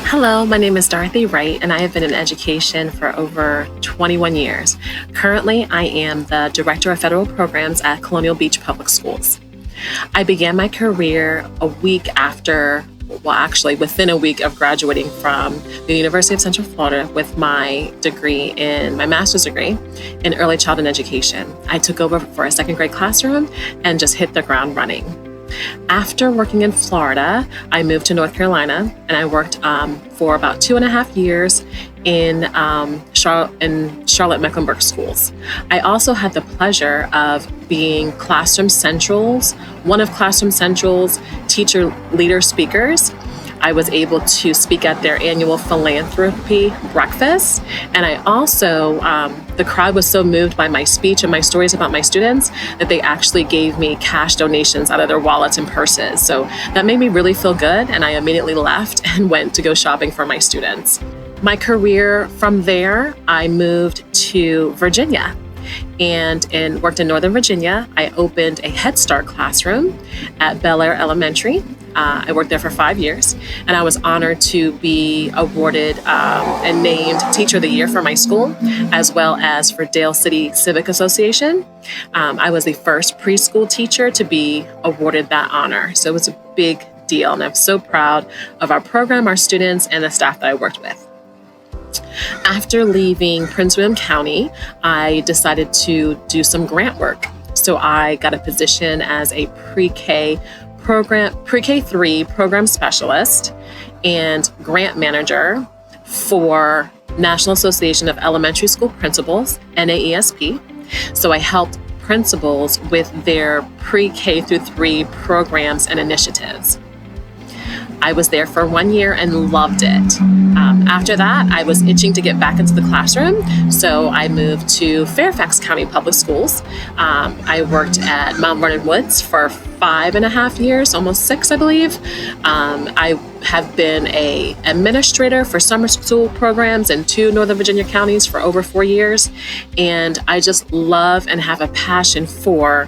Hello, my name is Dorothy Wright, and I have been in education for over 21 years. Currently, I am the Director of Federal Programs at Colonial Beach Public Schools. I began my career within a week of graduating from the University of Central Florida with my master's degree in early childhood education. I took over for a second grade classroom and just hit the ground running. After working in Florida, I moved to North Carolina, and I worked for about 2.5 years in Charlotte-Mecklenburg schools. I also had the pleasure of being one of Classroom Central's teacher leader speakers. I was able to speak at their annual philanthropy breakfast. And I also, the crowd was so moved by my speech and my stories about my students that they actually gave me cash donations out of their wallets and purses. So that made me really feel good. And I immediately left and went to go shopping for my students. My from there, I moved to Virginia and worked in Northern Virginia. I opened a Head Start classroom at Bel Air Elementary. I worked there for 5 years, and I was honored to be awarded and named Teacher of the Year for my school, as well as for Dale City Civic Association. I was the first preschool teacher to be awarded that honor, so it was a big deal, and I'm so proud of our program, our students, and the staff that I worked with. After leaving Prince William County, I decided to do some grant work. So I got a position as a pre-K3 program specialist and grant manager for National Association of Elementary School Principals, NAESP. So I helped principals with their pre-K through 3 programs and initiatives. I was there for 1 year and loved it. After that, I was itching to get back into the classroom, so I moved to Fairfax County Public Schools. I worked at Mount Vernon Woods for 5.5 years, almost 6, I believe. I have been an administrator for summer school programs in 2 Northern Virginia counties for over 4 years, and I just love and have a passion for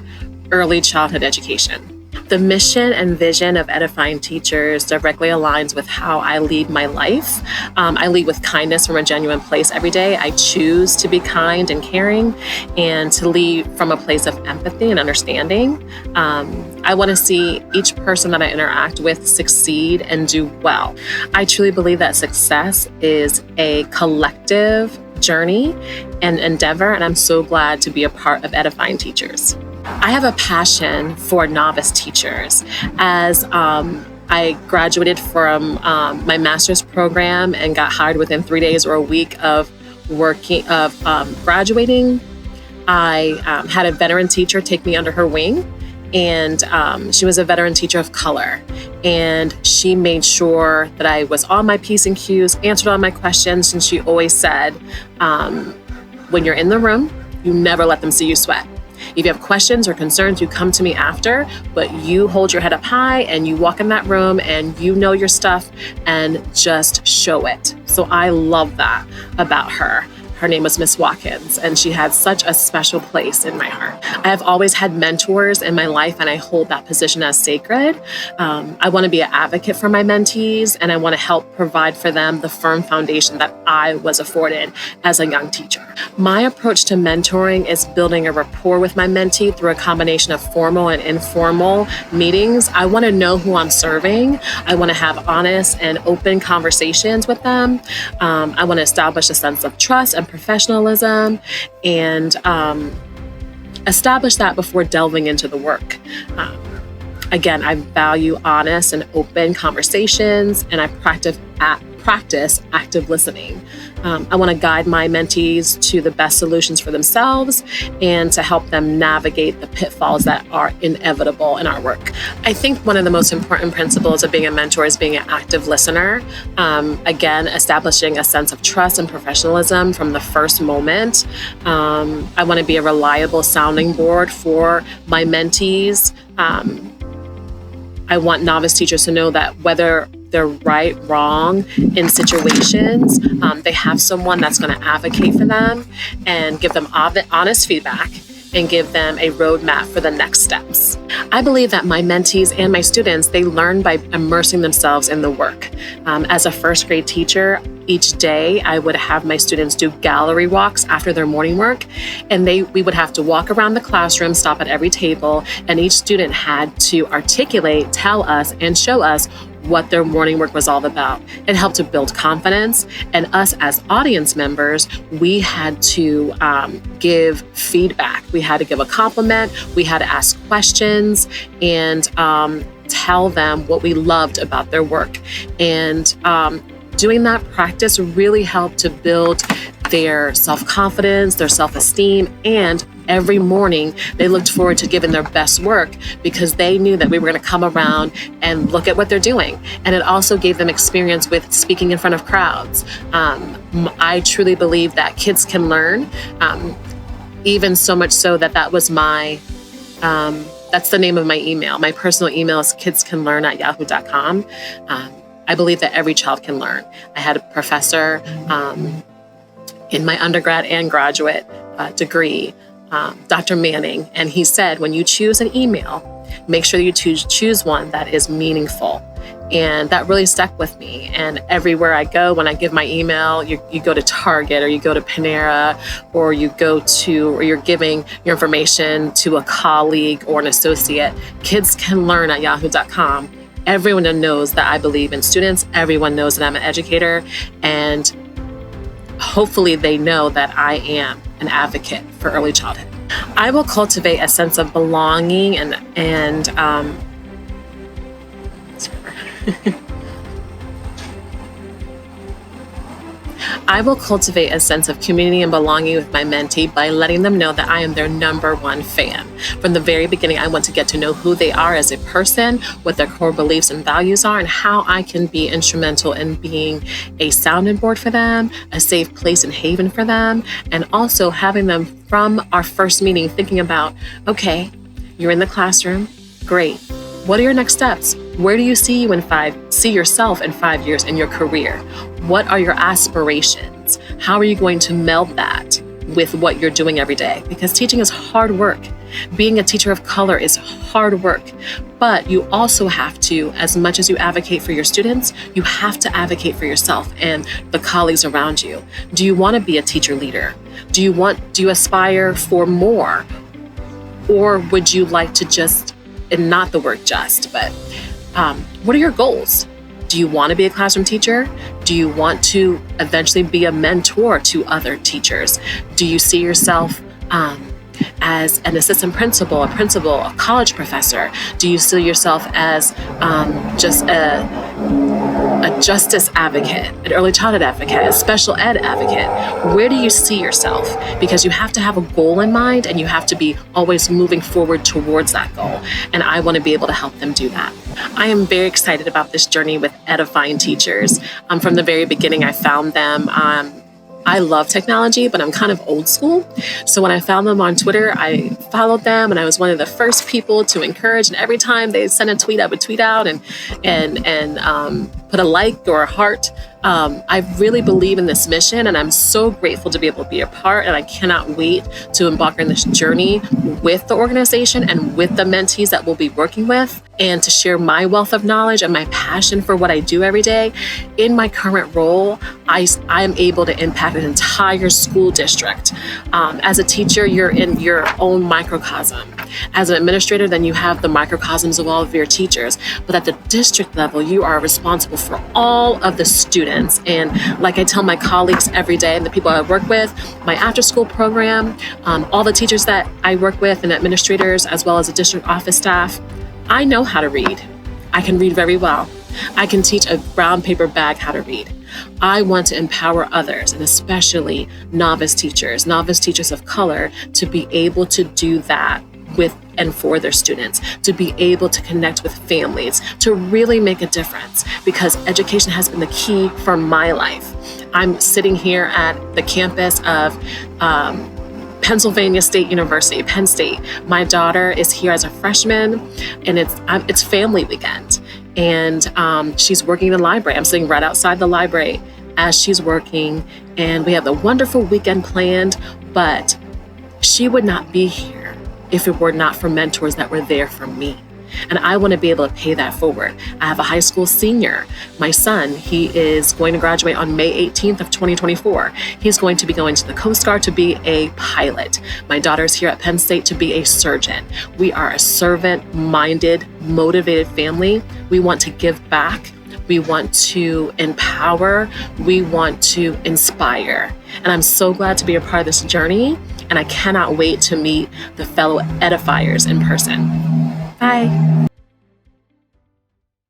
early childhood education. The mission and vision of Edifying Teachers directly aligns with how I lead my life. I lead with kindness from a genuine place every day. I choose to be kind and caring and to lead from a place of empathy and understanding. I want to see each person that I interact with succeed and do well. I truly believe that success is a collective journey and endeavor, and I'm so glad to be a part of Edifying Teachers. I have a passion for novice teachers. As I graduated from my master's program and got hired within 3 days or a week of graduating, I had a veteran teacher take me under her wing, and she was a veteran teacher of color. And she made sure that I was on my P's and Q's, answered all my questions, and she always said, when you're in the room, you never let them see you sweat. If you have questions or concerns, you come to me after, but you hold your head up high and you walk in that room and you know your stuff and just show it. So I love that about her. Her name was Miss Watkins, and she had such a special place in my heart. I have always had mentors in my life, and I hold that position as sacred. I want to be an advocate for my mentees, and I want to help provide for them the firm foundation that I was afforded as a young teacher. My approach to mentoring is building a rapport with my mentee through a combination of formal and informal meetings. I want to know who I'm serving. I want to have honest and open conversations with them. I want to establish a sense of trust and professionalism, and establish that before delving into the work. Again, I value honest and open conversations, and I practice active listening. I want to guide my mentees to the best solutions for themselves and to help them navigate the pitfalls that are inevitable in our work. I think one of the most important principles of being a mentor is being an active listener. Again, establishing a sense of trust and professionalism from the first moment. I want to be a reliable sounding board for my mentees. I want novice teachers to know that whether they're right, wrong in situations, they have someone that's going to advocate for them and give them honest feedback and give them a roadmap for the next steps. I believe that my mentees and my students, they learn by immersing themselves in the work. As a first grade teacher, each day I would have my students do gallery walks after their morning work, and we would have to walk around the classroom, stop at every table, and each student had to articulate, tell us, and show us what their morning work was all about. It helped to build confidence, and us as audience members, we had to give feedback. We had to give a compliment, we had to ask questions, and tell them what we loved about their work. And doing that practice really helped to build their self-confidence, their self-esteem, and every morning they looked forward to giving their best work because they knew that we were going to come around and look at what they're doing. And it also gave them experience with speaking in front of crowds. I truly believe that kids can learn, even so much so that was my that's the name of my email. My personal email is kidscanlearn@yahoo.com. I believe that every child can learn. I had a professor in my undergrad and graduate degree, Dr. Manning, and he said, when you choose an email, make sure you choose one that is meaningful. And that really stuck with me. And everywhere I go, when I give my email, you go to Target or you go to Panera or you're giving your information to a colleague or an associate, kidscanlearn@yahoo.com. Everyone knows that I believe in students. Everyone knows that I'm an educator. And hopefully they know that I am an advocate for early childhood. I will cultivate a sense of belonging and I will cultivate a sense of community and belonging with my mentee by letting them know that I am their number one fan. From the very beginning, I want to get to know who they are as a person, what their core beliefs and values are, and how I can be instrumental in being a sounding board for them, a safe place and haven for them, and also having them from our first meeting thinking about, okay, you're in the classroom, great. What are your next steps? Where do you see yourself in 5 years in your career? What are your aspirations? How are you going to meld that with what you're doing every day? Because teaching is hard work. Being a teacher of color is hard work, but you also have to, as much as you advocate for your students, you have to advocate for yourself and the colleagues around you. Do you want to be a teacher leader? Do you aspire for more? Or would you like to just, and not the word just, but what are your goals? Do you want to be a classroom teacher? Do you want to eventually be a mentor to other teachers? Do you see yourself as an assistant principal, a college professor? Do you see yourself as just a justice advocate, an early childhood advocate, a special ed advocate? Where do you see yourself? Because you have to have a goal in mind and you have to be always moving forward towards that goal. And I want to be able to help them do that. I am very excited about this journey with Edifying Teachers. From the very beginning, I found them. I love technology, but I'm kind of old school. So when I found them on Twitter, I followed them, and I was one of the first people to encourage. And every time they sent a tweet, I would tweet out and put a like or a heart. I really believe in this mission, and I'm so grateful to be able to be a part. And I cannot wait to embark on this journey with the organization and with the mentees that we'll be working with, and to share my wealth of knowledge and my passion for what I do every day. In my current role, I am able to impact an entire school district. As a teacher, you're in your own microcosm. As an administrator, then you have the microcosms of all of your teachers. But at the district level, you are responsible for all of the students. And like I tell my colleagues every day and the people I work with, my after-school program, all the teachers that I work with and administrators, as well as the district office staff, I know how to read. I can read very well. I can teach a brown paper bag how to read. I want to empower others, and especially novice teachers of color, to be able to do that with and for their students, to be able to connect with families, to really make a difference, because education has been the key for my life. I'm sitting here at the campus of Pennsylvania State University, Penn State. My daughter is here as a freshman, and it's family weekend. And she's working in the library. I'm sitting right outside the library as she's working, and we have a wonderful weekend planned, but she would not be here if it were not for mentors that were there for me. And I want to be able to pay that forward. I have a high school senior. My son, he is going to graduate on May 18th of 2024. He's going to be going to the Coast Guard to be a pilot. My daughter's here at Penn State to be a surgeon. We are a servant-minded, motivated family. We want to give back. We want to empower. We want to inspire. And I'm so glad to be a part of this journey. And I cannot wait to meet the fellow edifiers in person. Bye.